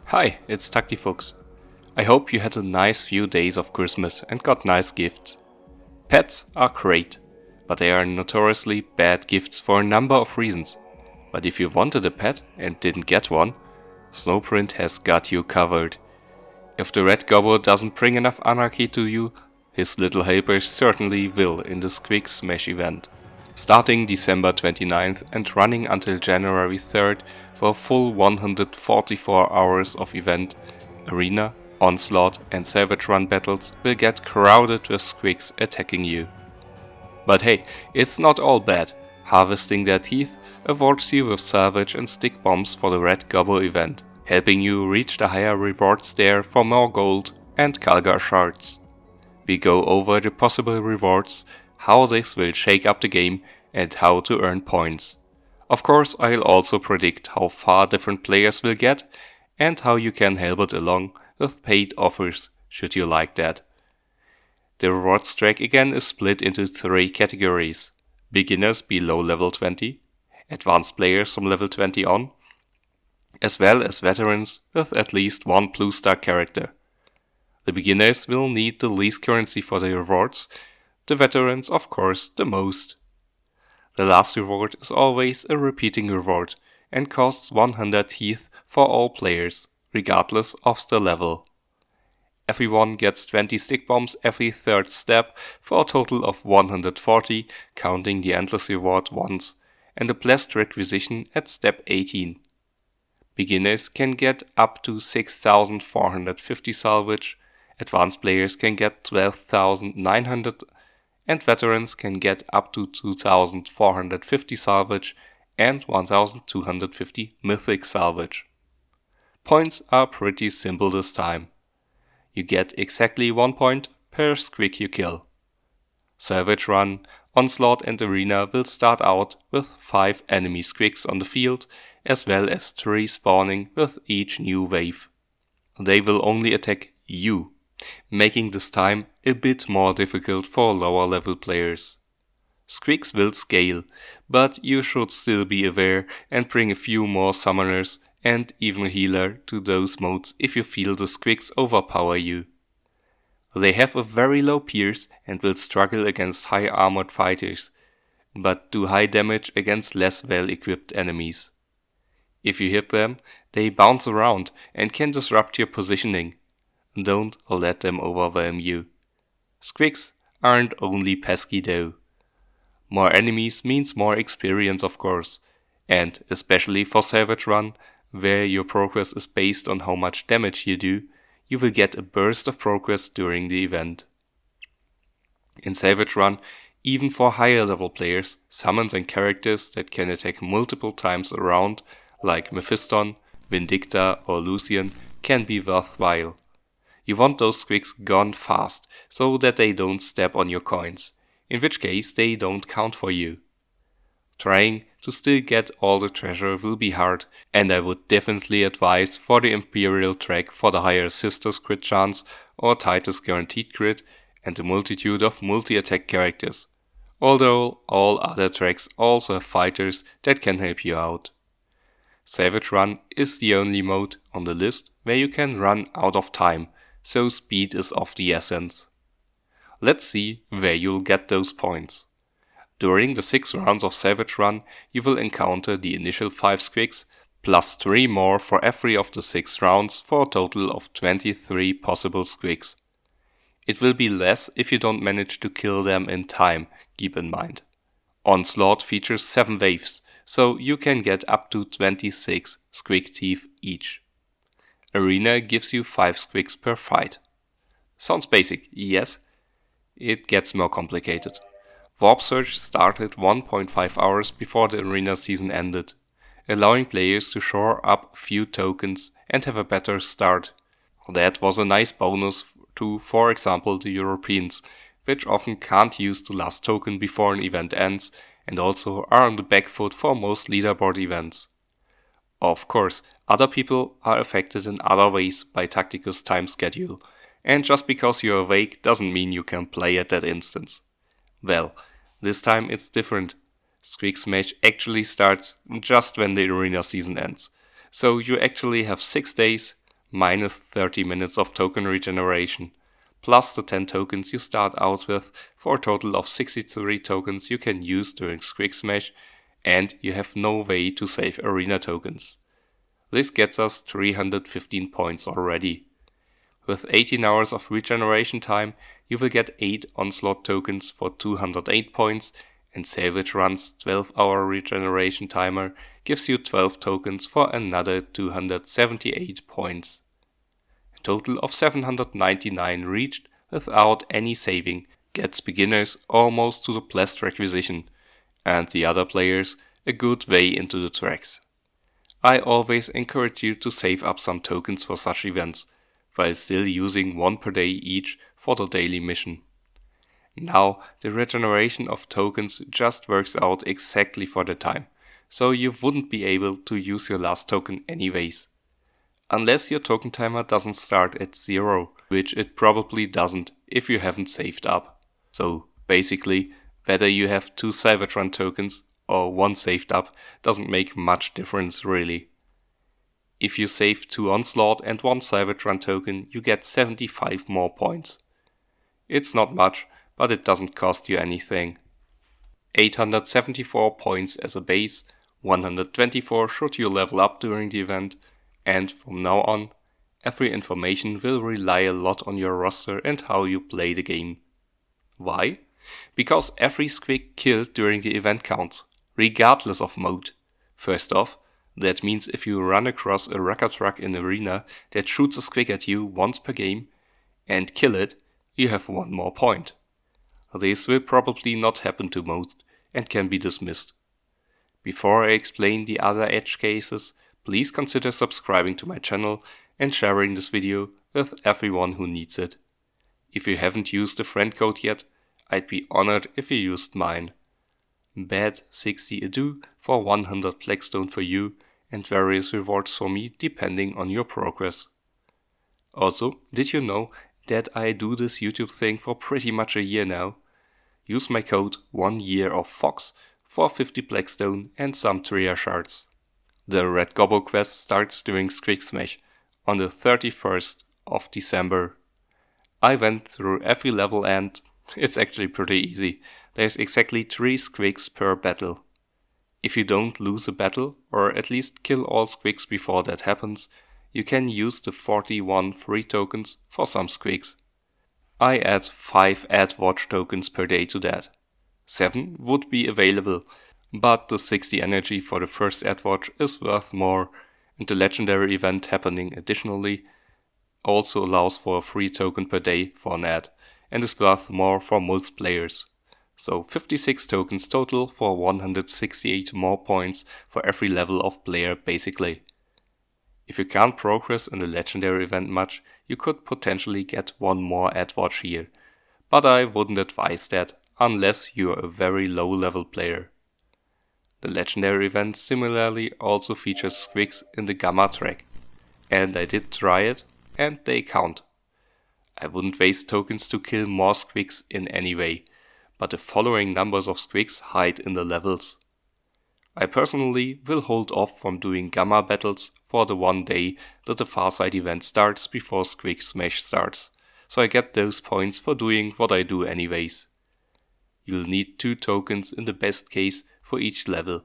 Hi, it's Tacticus. I hope you had a nice few days of Christmas and got nice gifts. Pets are great, but they are notoriously bad gifts for a number of reasons. But if you wanted a pet and didn't get one, Snowprint has got you covered. If the Red Gobbo doesn't bring enough anarchy to you, his little helpers certainly will in the Squig Smash event. Starting December 29th and running until January 3rd for a full 144 hours of event, Arena, Onslaught and Savage Run battles will get crowded with Squigs attacking you. But hey, it's not all bad. Harvesting their teeth awards you with Salvage and Stick Bombs for the Red Gobbo event, helping you reach the higher rewards there for more gold and Kalgar shards. We go over the possible rewards, how this will shake up the game and how to earn points. Of course, I'll also predict how far different players will get and how you can help it along with paid offers should you like that. The rewards track again is split into 3 categories: beginners below level 20, advanced players from level 20 on, as well as veterans with at least one blue star character. The beginners will need the least currency for the rewards, the veterans of course the most. The last reward is always a repeating reward and costs 100 teeth for all players, regardless of the level. Everyone gets 20 stick bombs every third step for a total of 140, counting the endless reward once, and a blessed requisition at step 18. Beginners can get up to 6,450 salvage, advanced players can get 12,900 and veterans can get up to 2,450 salvage and 1,250 mythic salvage. Points are pretty simple this time. You get exactly 1 point per squig you kill. Savage Run, Onslaught and Arena will start out with 5 enemy squigs on the field, as well as 3 spawning with each new wave. They will only attack you, making this time a bit more difficult for lower level players. Squigs will scale, but you should still be aware and bring a few more summoners and even a healer to those modes if you feel the Squigs overpower you. They have a very low pierce and will struggle against high armored fighters, but do high damage against less well equipped enemies. If you hit them, they bounce around and can disrupt your positioning. Don't let them overwhelm you. Squigs aren't only pesky though. More enemies means more experience of course, and especially for Savage Run, where your progress is based on how much damage you do, you will get a burst of progress during the event. In Savage Run, even for higher level players, summons and characters that can attack multiple times around, like Mephiston, Vindicta or Lucian, can be worthwhile. You want those squigs gone fast, so that they don't step on your coins, in which case they don't count for you. Trying to still get all the treasure will be hard, and I would definitely advise for the Imperial track for the higher Sisters crit chance or Titus guaranteed crit and a multitude of multi-attack characters, although all other tracks also have fighters that can help you out. Savage Run is the only mode on the list where you can run out of time, so speed is of the essence. Let's see where you'll get those points. During the 6 rounds of Savage Run, you will encounter the initial 5 squigs, plus 3 more for every of the 6 rounds for a total of 23 possible squigs. It will be less if you don't manage to kill them in time, keep in mind. Onslaught features 7 waves, so you can get up to 26 squig teeth each. Arena gives you 5 squigs per fight. Sounds basic, yes? It gets more complicated. Warp Surge started 1.5 hours before the arena season ended, allowing players to shore up a few tokens and have a better start. That was a nice bonus to, for example, the Europeans, which often can't use the last token before an event ends and also are on the back foot for most leaderboard events. Of course, other people are affected in other ways by Tacticus' time schedule, and just because you're awake doesn't mean you can play at that instance. Well, this time it's different. Squig Smash actually starts just when the arena season ends, so you actually have 6 days, minus 30 minutes of token regeneration, plus the 10 tokens you start out with for a total of 63 tokens you can use during Squig Smash, and you have no way to save arena tokens. This gets us 315 points already. With 18 hours of regeneration time, you will get 8 onslaught tokens for 208 points, and Salvage Run's 12-hour regeneration timer gives you 12 tokens for another 278 points. A total of 799 reached without any saving gets beginners almost to the blessed requisition, and the other players a good way into the tracks. I always encourage you to save up some tokens for such events, while still using 1 per day each for the daily mission. Now, the regeneration of tokens just works out exactly for the time, so you wouldn't be able to use your last token anyways. Unless your token timer doesn't start at 0, which it probably doesn't if you haven't saved up. So, basically, whether you have 2 Salvage Run tokens or 1 saved up doesn't make much difference really. If you save 2 Onslaught and 1 Salvage Run token, you get 75 more points. It's not much, but it doesn't cost you anything. 874 points as a base, 124 should you level up during the event, and from now on, every information will rely a lot on your roster and how you play the game. Why? Because every squig killed during the event counts, regardless of mode. First off, that means if you run across a wrecker truck in arena that shoots a squig at you once per game and kill it, you have 1 more point. This will probably not happen to most and can be dismissed. Before I explain the other edge cases, please consider subscribing to my channel and sharing this video with everyone who needs it. If you haven't used the friend code yet, I'd be honored if you used mine. Bad 60 ado for 100 Blackstone for you and various rewards for me depending on your progress. Also, did you know that I do this YouTube thing for pretty much a year now? Use my code 1YearOfFox for 50 Blackstone and some Tria shards. The Red Gobbo quest starts during Squig Smash on the 31st of December. I went through every level and it's actually pretty easy. There's exactly 3 squigs per battle. If you don't lose a battle, or at least kill all squigs before that happens, you can use the 41 free tokens for some squigs. I add 5 Ad Watch tokens per day to that. 7 would be available, but the 60 energy for the first Ad Watch is worth more, and the legendary event happening additionally also allows for a free token per day for an ad, and is worth more for most players. So 56 tokens total for 168 more points for every level of player basically. If you can't progress in the legendary event much, you could potentially get 1 more Ad Watch here, but I wouldn't advise that unless you're a very low level player. The legendary event similarly also features squigs in the Gamma track, and I did try it, and they count. I wouldn't waste tokens to kill more squigs in any way, but the following numbers of squigs hide in the levels. I personally will hold off from doing Gamma battles for the 1 day that the Farside event starts before Squig Smash starts, so I get those points for doing what I do anyways. You'll need 2 tokens in the best case for each level,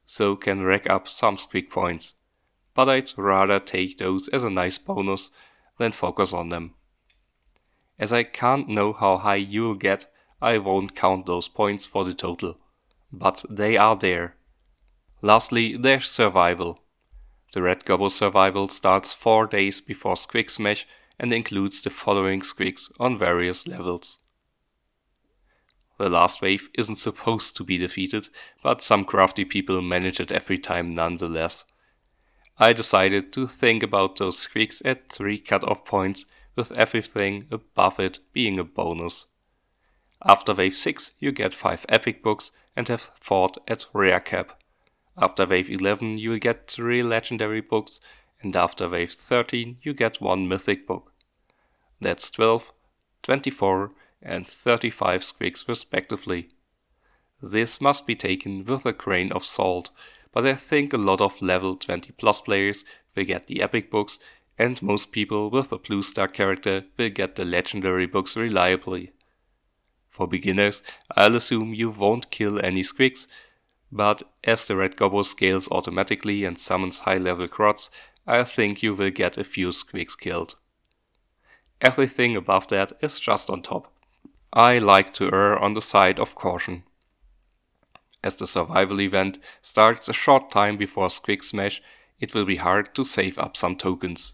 so can rack up some squig points, but I'd rather take those as a nice bonus than focus on them. As I can't know how high you'll get, I won't count those points for the total, but they are there. Lastly, there's survival. The Red Gobbo survival starts 4 days before Squig Smash and includes the following squigs on various levels. The last wave isn't supposed to be defeated, but some crafty people manage it every time nonetheless. I decided to think about those squigs at 3 cutoff points, with everything above it being a bonus. After wave 6 you get 5 epic books and have fought at rare cap. After wave 11 you will get 3 legendary books, and after wave 13 you get 1 mythic book. That's 12, 24 and 35 squigs respectively. This must be taken with a grain of salt, but I think a lot of level 20 plus players will get the epic books and most people with a blue star character will get the legendary books reliably. For beginners, I'll assume you won't kill any Squigs, but as the red gobbo scales automatically and summons high level crots, I think you will get a few Squigs killed. Everything above that is just on top. I like to err on the side of caution. As the survival event starts a short time before Squig Smash, it will be hard to save up some tokens.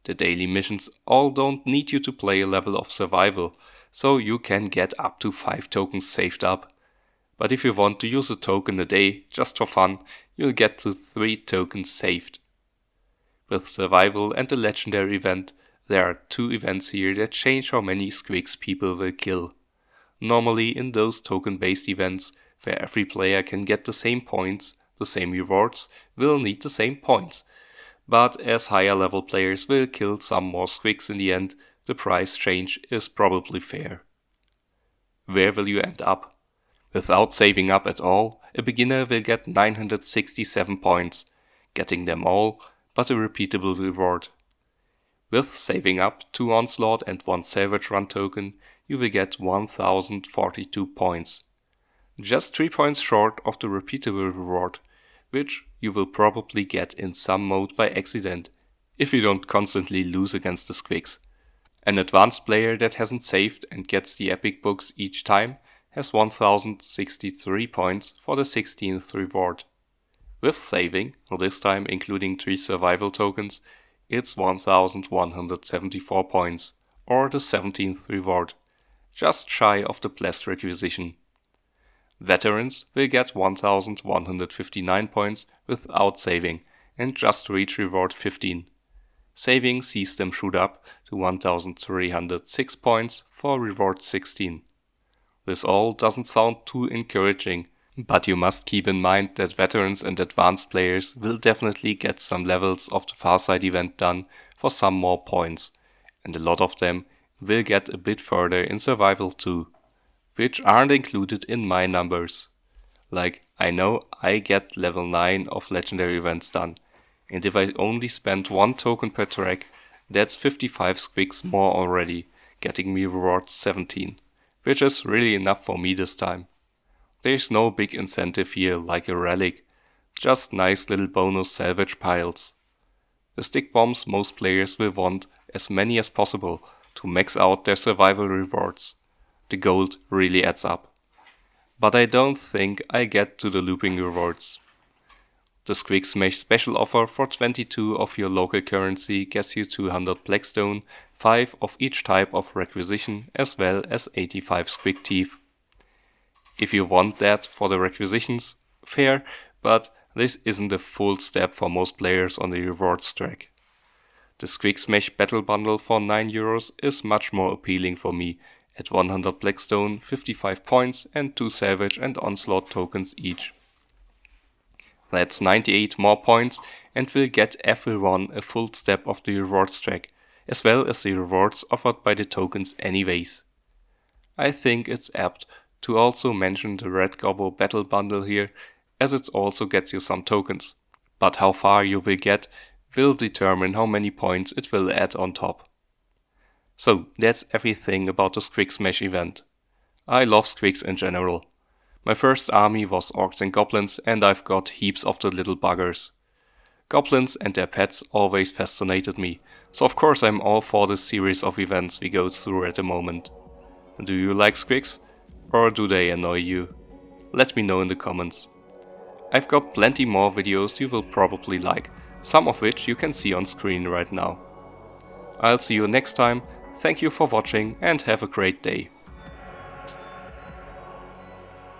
The daily missions all don't need you to play a level of survival, so you can get up to 5 tokens saved up. But if you want to use a token a day just for fun, you'll get to 3 tokens saved. With survival and the legendary event, there are 2 events here that change how many Squigs people will kill. Normally in those token-based events, where every player can get the same points, the same rewards will need the same points. But as higher level players will kill some more Squigs in the end, the price change is probably fair. Where will you end up? Without saving up at all, a beginner will get 967 points, getting them all, but a repeatable reward. With saving up 2 Onslaught and 1 Salvage Run token, you will get 1042 points. Just 3 points short of the repeatable reward, which you will probably get in some mode by accident, if you don't constantly lose against the Squigs. An advanced player that hasn't saved and gets the epic books each time has 1063 points for the 16th reward. With saving, this time including 3 survival tokens, it's 1174 points, or the 17th reward, just shy of the blessed requisition. Veterans will get 1159 points without saving and just reach reward 15. Saving sees them shoot up to 1306 points for reward 16. This all doesn't sound too encouraging, but you must keep in mind that veterans and advanced players will definitely get some levels of the Farside event done for some more points, and a lot of them will get a bit further in survival too, which aren't included in my numbers. Like, I know I get level 9 of legendary events done, and if I only spend 1 token per track, that's 55 Squigs more already, getting me reward 17, which is really enough for me this time. There's no big incentive here like a relic, just nice little bonus salvage piles. The stick bombs most players will want as many as possible to max out their survival rewards. The gold really adds up. But I don't think I get to the looping rewards. The Squig Smash special offer for 22 of your local currency gets you 200 Blackstone, 5 of each type of requisition, as well as 85 Squig Teeth. If you want that for the requisitions, fair, but this isn't a full step for most players on the rewards track. The Squig Smash Battle Bundle for €9 is much more appealing for me, at 100 Blackstone, 55 points and 2 Salvage and Onslaught tokens each. That's 98 more points and will get everyone a full step of the rewards track, as well as the rewards offered by the tokens anyways. I think it's apt to also mention the Red Gobbo Battle Bundle here, as it also gets you some tokens, but how far you will get will determine how many points it will add on top. So that's everything about the Squig Smash event. I love Squigs in general. My first army was Orcs and Goblins, and I've got heaps of the little buggers. Goblins and their pets always fascinated me, so of course I'm all for this series of events we go through at the moment. Do you like Squigs? Or do they annoy you? Let me know in the comments. I've got plenty more videos you will probably like, some of which you can see on screen right now. I'll see you next time, thank you for watching and have a great day.